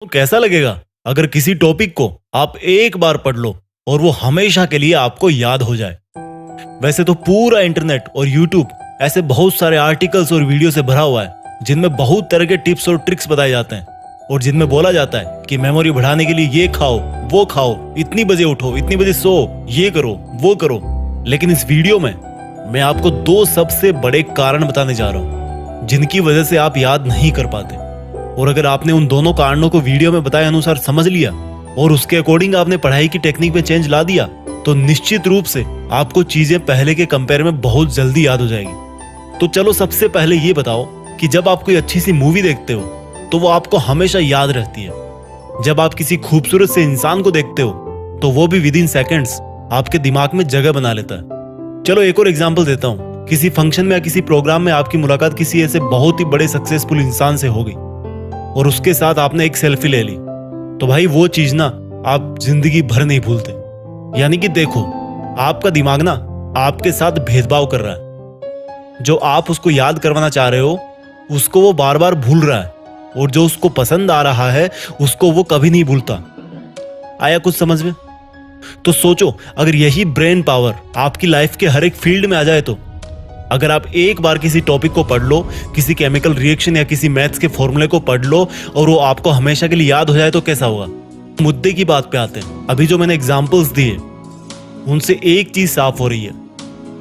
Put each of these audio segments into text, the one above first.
तो कैसा लगेगा अगर किसी टॉपिक को आप एक बार पढ़ लो और वो हमेशा के लिए आपको याद हो जाए। वैसे तो पूरा इंटरनेट और यूट्यूब ऐसे बहुत सारे आर्टिकल्स और वीडियो से भरा हुआ है जिनमें बहुत तरह के टिप्स और ट्रिक्स बताए जाते हैं और जिनमें बोला जाता है कि मेमोरी बढ़ाने के लिए ये खाओ, वो खाओ, इतनी बजे उठो, इतनी बजे सो, ये करो, वो करो। लेकिन इस वीडियो में मैं आपको दो सबसे बड़े कारण बताने जा रहा हूँ जिनकी वजह से आप याद नहीं कर पाते। और अगर आपने उन दोनों कारणों को वीडियो में बताए अनुसार समझ लिया और उसके अकॉर्डिंग आपने पढ़ाई की टेक्निक में चेंज ला दिया तो निश्चित रूप से आपको चीजें पहले के कंपेयर में बहुत जल्दी याद हो जाएगी। तो चलो सबसे पहले ये बताओ कि जब आप कोई अच्छी सी मूवी देखते हो तो वो आपको हमेशा याद रहती है। जब आप किसी खूबसूरत से इंसान को देखते हो तो वो भी विद इन सेकेंड्स आपके दिमाग में जगह बना लेता है। चलो एक और एग्जांपल देता हूँ। किसी फंक्शन में या किसी प्रोग्राम में आपकी मुलाकात किसी ऐसे बहुत ही बड़े सक्सेसफुल इंसान से हो गई और उसके साथ आपने एक सेल्फी ले ली, तो भाई वो चीज ना आप जिंदगी भर नहीं भूलते। यानी कि देखो, आपका दिमाग ना आपके साथ भेदभाव कर रहा है। जो आप उसको याद करवाना चाह रहे हो उसको वो बार बार भूल रहा है और जो उसको पसंद आ रहा है उसको वो कभी नहीं भूलता। आया कुछ समझ में? तो सोचो, अगर यही ब्रेन पावर आपकी लाइफ के हर एक फील्ड में आ जाए तो अगर आप एक बार किसी टॉपिक को पढ़ लो, किसी केमिकल रिएक्शन या किसी मैथ्स के फॉर्मूले को पढ़ लो और वो आपको हमेशा के लिए याद हो जाए तो कैसा होगा? मुद्दे की बात पे आते हैं। अभी जो मैंने एग्जांपल्स दिए उनसे एक चीज साफ हो रही है,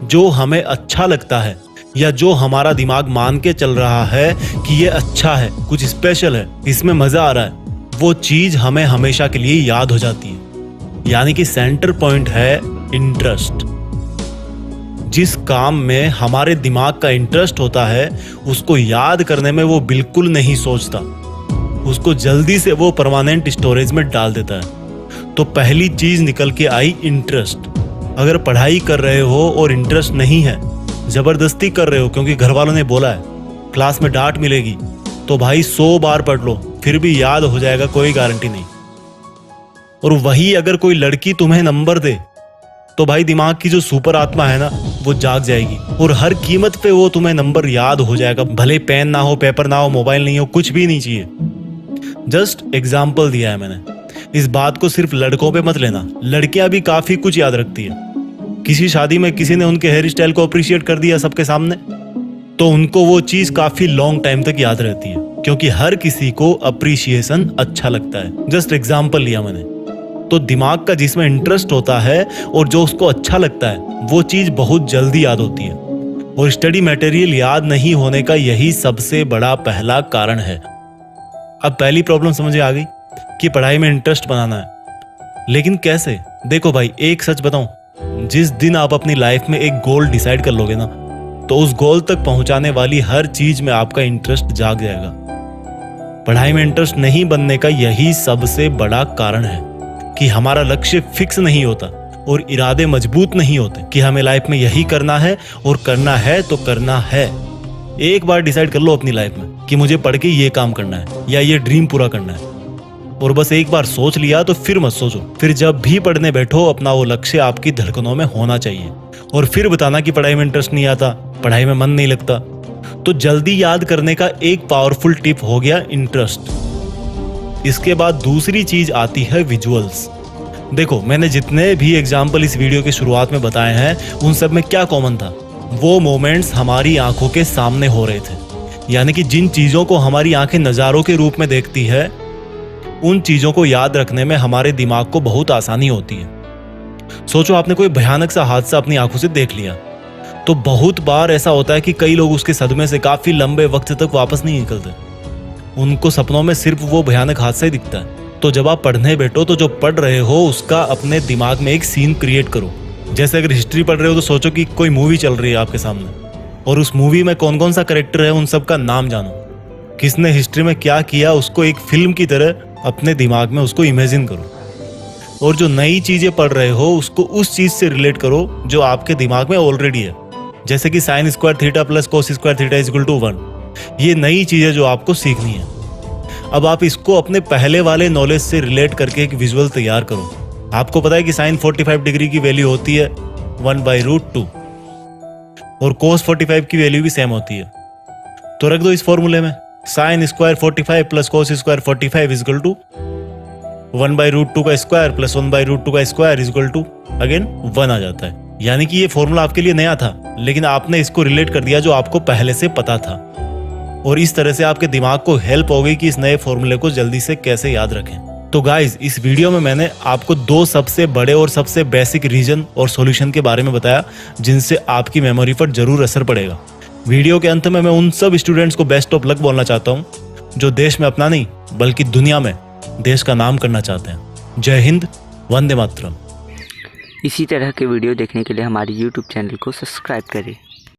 जो हमें अच्छा लगता है या जो हमारा दिमाग मान के चल रहा है कि ये अच्छा है, कुछ स्पेशल है, इसमें मजा आ रहा है, वो चीज हमें हमेशा के लिए याद हो जाती है। यानी कि सेंटर पॉइंट है इंटरेस्ट। जिस काम में हमारे दिमाग का इंटरेस्ट होता है उसको याद करने में वो बिल्कुल नहीं सोचता, उसको जल्दी से वो परमानेंट स्टोरेज में डाल देता है। तो पहली चीज निकल के आई इंटरेस्ट। अगर पढ़ाई कर रहे हो और इंटरेस्ट नहीं है, जबरदस्ती कर रहे हो क्योंकि घर वालों ने बोला है, क्लास में डांट मिलेगी, तो भाई 100 बार पढ़ लो फिर भी याद हो जाएगा, कोई गारंटी नहीं। और वही अगर कोई लड़की तुम्हें नंबर दे तो भाई दिमाग की जो सुपर आत्मा है ना वो जाग जाएगी और हर कीमत पे वो तुम्हें नंबर याद हो जाएगा। भले पेन ना हो, पेपर ना हो, मोबाइल नहीं हो, कुछ भी नहीं चाहिए। जस्ट एग्जाम्पल दिया है मैंने। इस बात को सिर्फ लड़कों पे मत लेना, लड़कियां भी काफी कुछ याद रखती है। किसी शादी में किसी ने उनके हेयर स्टाइल को अप्रिशिएट कर दिया सबके सामने तो उनको वो चीज काफी लॉन्ग टाइम तक याद रहती है, क्योंकि हर किसी को अप्रिशिएशन अच्छा लगता है। जस्ट एग्जाम्पल लिया मैंने। तो दिमाग का जिसमें इंटरेस्ट होता है और जो उसको अच्छा लगता है वो चीज बहुत जल्दी याद होती है। और स्टडी मटेरियल याद नहीं होने का यही सबसे बड़ा पहला कारण है। अब पहली प्रॉब्लम समझ आ गई कि पढ़ाई में इंटरेस्ट बनाना है, लेकिन कैसे? देखो भाई, एक सच बताऊं, जिस दिन आप अपनी लाइफ में एक गोल डिसाइड कर लोगे ना तो उस गोल तक पहुंचाने वाली हर चीज में आपका इंटरेस्ट जाग जाएगा। पढ़ाई में इंटरेस्ट नहीं बनने का यही सबसे बड़ा कारण है कि हमारा लक्ष्य फिक्स नहीं होता और इरादे मजबूत नहीं होते कि हमें लाइफ में यही करना है और करना है तो करना है। एक बार डिसाइड कर लो अपनी लाइफ में कि मुझे पढ़ के ये काम करना है या ये ड्रीम पूरा करना है, और बस एक बार सोच लिया तो फिर मत सोचो। फिर जब भी पढ़ने बैठो अपना वो लक्ष्य आपकी धड़कनों में होना चाहिए। और फिर बताना कि पढ़ाई में इंटरेस्ट नहीं आता, पढ़ाई में मन नहीं लगता। तो जल्दी याद करने का एक पावरफुल टिप हो गया इंटरेस्ट। इसके बाद दूसरी चीज आती है विजुअल्स। देखो, मैंने जितने भी एग्जाम्पल इस वीडियो के शुरुआत में बताए हैं उन सब में क्या कॉमन था? वो मोमेंट्स हमारी आंखों के सामने हो रहे थे। यानी कि जिन चीजों को हमारी आंखें नजारों के रूप में देखती है उन चीजों को याद रखने में हमारे दिमाग को बहुत आसानी होती है। सोचो, आपने कोई भयानक सा हादसा अपनी आंखों से देख लिया तो बहुत बार ऐसा होता है कि कई लोग उसके सदमे से काफी लंबे वक्त तक वापस नहीं निकलते। उनको सपनों में सिर्फ वो भयानक हादसा ही दिखता है। तो जब आप पढ़ने बैठो तो जो पढ़ रहे हो उसका अपने दिमाग में एक सीन क्रिएट करो। जैसे अगर हिस्ट्री पढ़ रहे हो तो सोचो कि कोई मूवी चल रही है आपके सामने और उस मूवी में कौन कौन सा कैरेक्टर है उन सब का नाम जानो, किसने हिस्ट्री में क्या किया उसको एक फिल्म की तरह अपने दिमाग में उसको इमेजिन करो। और जो नई चीजें पढ़ रहे हो उसको उस चीज से रिलेट करो जो आपके दिमाग में ऑलरेडी है। जैसे कि sin square theta plus cos square theta is equal to 1। ये नई चीजें जो आपको सीखनी है। अब आप इसको अपने पहले वाले नॉलेज से रिलेट करके एक विजुअल तैयार करो। आपको पता है कि sin 45 डिग्री की वैल्यू होती है 1/√2 और cos 45 की वैल्यू भी सेम होती है। तो रख दो इस फॉर्मूले में sine square 45 plus cos square 45 is equal to 1/√2 का स्क्वायर प्लस 1/√2 का स्क्वायर इजकल टू अगेन 1 आ जाता है। यानी कि ये फॉर्मूला आपके लिए नया था, लेकिन आपने इसको रिलेट कर दिया जो आपको पहले से पता था, और इस तरह से आपके दिमाग को हेल्प हो गई कि इस नए फॉर्मूले को जल्दी से कैसे याद रखें। तो गाइज, इस वीडियो में मैंने आपको 2 सबसे बड़े और सबसे बेसिक रीजन और सॉल्यूशन के बारे में बताया जिनसे आपकी मेमोरी पर जरूर असर पड़ेगा। वीडियो के अंत में मैं उन सब स्टूडेंट्स को बेस्ट ऑफ लक बोलना चाहता हूँ जो देश में अपना नहीं बल्कि दुनिया में देश का नाम करना चाहते हैं। जय हिंद, वंदे मातरम। इसी तरह के वीडियो देखने के लिए हमारे YouTube चैनल को सब्सक्राइब करें।